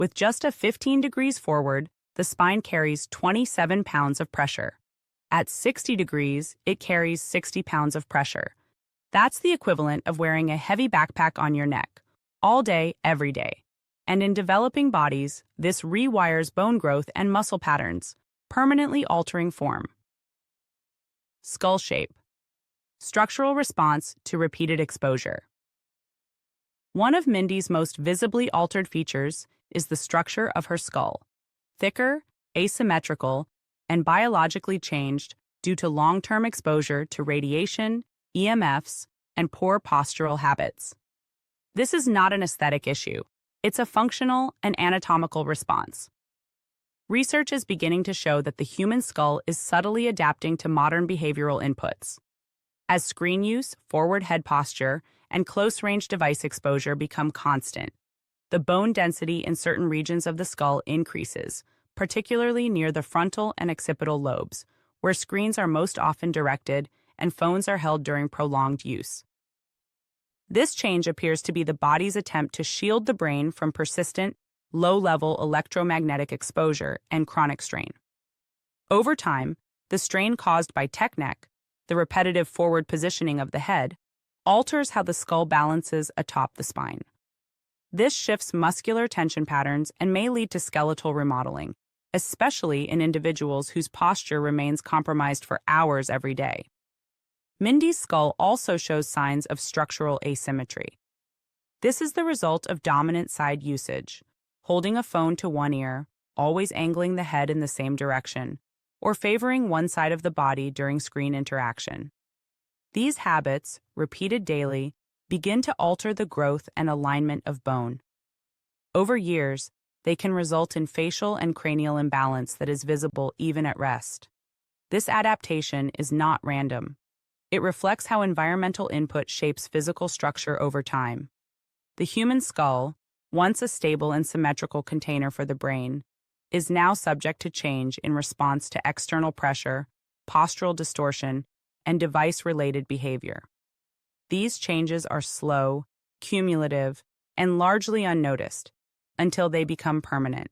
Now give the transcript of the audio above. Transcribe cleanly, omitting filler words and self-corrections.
With just a 15 degrees forward, the spine carries 27 pounds of pressure. At 60 degrees, it carries 60 pounds of pressure. That's the equivalent of wearing a heavy backpack on your neck, all day, every day. And in developing bodies, this rewires bone growth and muscle patterns, permanently altering form. Skull shape. Structural response to repeated exposure. One of Mindy's most visibly altered features is the structure of her skull. Thicker, asymmetrical, and biologically changed due to long-term exposure to radiation, EMFs, and poor postural habits. This is not an aesthetic issue. It's a functional and anatomical response. Research is beginning to show that the human skull is subtly adapting to modern behavioral inputs. As screen use, forward head posture, and close-range device exposure become constant, the bone density in certain regions of the skull increases, particularly near the frontal and occipital lobes, where screens are most often directed and phones are held during prolonged use. This change appears to be the body's attempt to shield the brain from persistent, low-level electromagnetic exposure and chronic strain. Over time, the strain caused by tech neck, the repetitive forward positioning of the head, alters how the skull balances atop the spine. This shifts muscular tension patterns and may lead to skeletal remodeling, especially in individuals whose posture remains compromised for hours every day. Mindy's skull also shows signs of structural asymmetry. This is the result of dominant side usage, holding a phone to one ear, always angling the head in the same direction, or favoring one side of the body during screen interaction. These habits, repeated daily, begin to alter the growth and alignment of bone. Over years, they can result in facial and cranial imbalance that is visible even at rest. This adaptation is not random. It reflects how environmental input shapes physical structure over time. The human skull, once a stable and symmetrical container for the brain, is now subject to change in response to external pressure, postural distortion, and device-related behavior. These changes are slow, cumulative, and largely unnoticed until they become permanent.